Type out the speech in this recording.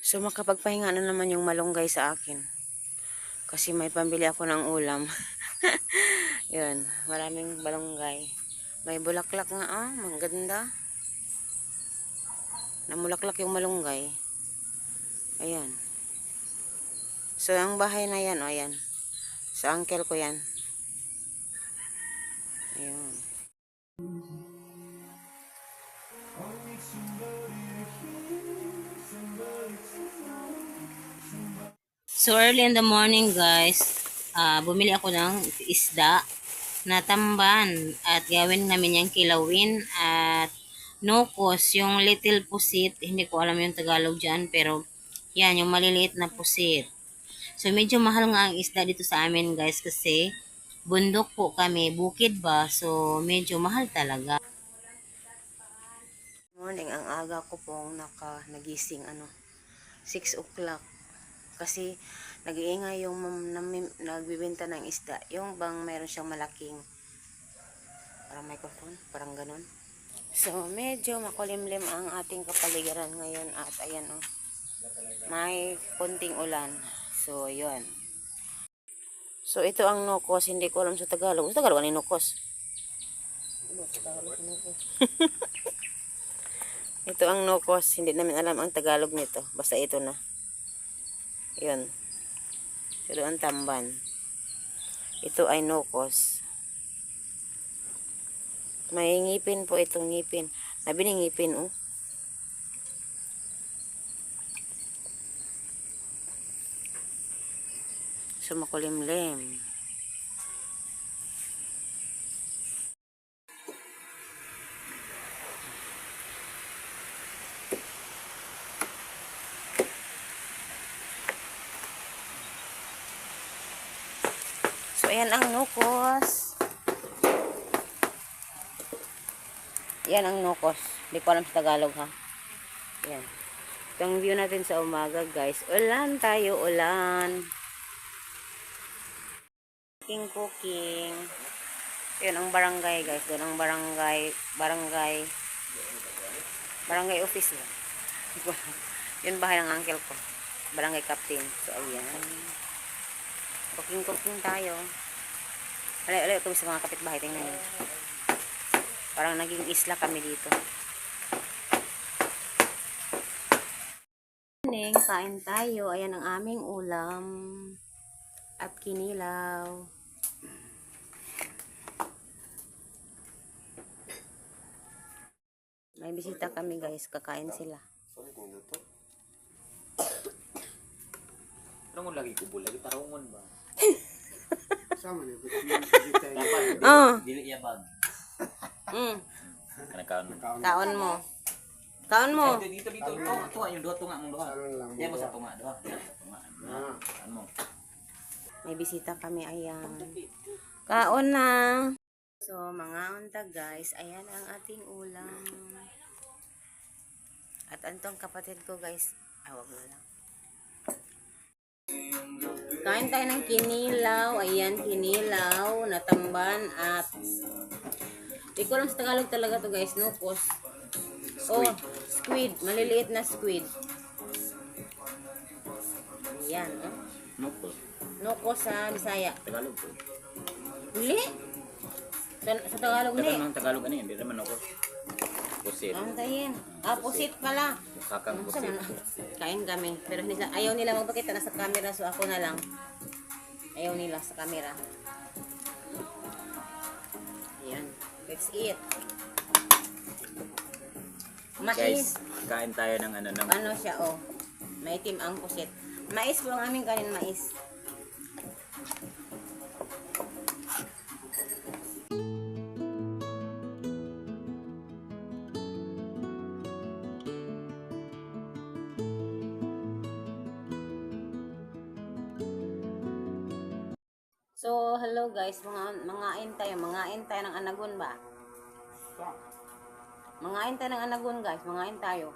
So makapagpahinga na naman yung malunggay sa akin. Kasi may pambili ako ng ulam. Yun, maraming malunggay. May bulaklak nga, maganda. Namulaklak yung malunggay. Ayan. So ang bahay na yan, ayan. Sa uncle ko yan. Ayan. So early in the morning guys, bumili ako ng isda na tamban at gawin namin yung kilawin at nukos, yung little pusit, hindi ko alam yung Tagalog dyan pero yan, yung maliliit na pusit. So medyo mahal nga ang isda dito sa amin guys kasi bundok po kami, bukid ba, so medyo mahal talaga. Morning, ang aga ko pong nagising 6 o'clock. Kasi nag-iingay yung nagbibenta ng isda. Yung bang meron siyang malaking parang microphone, parang ganun. So medyo makulimlim ang ating kapaligiran ngayon at ayan may konting ulan. So yun. So ito ang nukos, hindi ko alam sa Tagalog. Sa Tagalog ano yung nukos? Ito ang nukos, hindi namin alam ang Tagalog nito. Basta ito na. Yun. Ito ang tamban. Ito ay nukos. May ngipin po itong ngipin. Sabi ni ngipin, So makulimlim. So ayan ang nukos. Yan ang nukos. Hindi ko alam sa Tagalog ha. Yan. Itong view natin sa umaga guys. Ulan tayo, ulan. Cooking. Yun ang barangay guys. Doon ang barangay office mo. Yun bahay ng uncle ko. Barangay captain. So ayan. Cooking tayo. Alay kami sa mga kapitbahay. Tingnan nyo. Parang naging isla kami dito. Kain tayo. Ayan ang aming ulam. At kinilaw. May bisita kami guys. Kakain sila. Ano lagi kubul lagi tarungon ba? Sama ni Dili iya bag. Kaon mo. Kaon mo. Dito tunga yung tunga mong duha. Diya mo sa tunga duha. Tunga. Ano? May bisita kami, ayan. Kaon na. So, mga unta guys, ayan ang ating ulam. At antong kapatid ko guys, wag na lang. Kain tayo ng kinilaw. Ayan, kinilaw, natamban at di ko lang sa Tagalog talaga to guys, nukos. Squid. Maliliit na squid. Ayan, Nukos. nukos sa Bisaya. Tagalog po. Huli? Sa Tagalog na Tagalog ng Tagalog ano yun, hindi naman nukos. Pusit. Ang tayin. Pusit pala. Kakang pusit. Kain kami. Pero ayaw nila magpakita na sa camera. So ako na lang. Ayaw nila sa camera. Ayan. Let's eat. Mais. Guys, kain tayo ng Ano siya maitim ang pusit. Mais po ang aming kanin, mais. So, hello guys, mangain tayo ng anagon ba? Mangain tayo ng anagon guys, mangain tayo.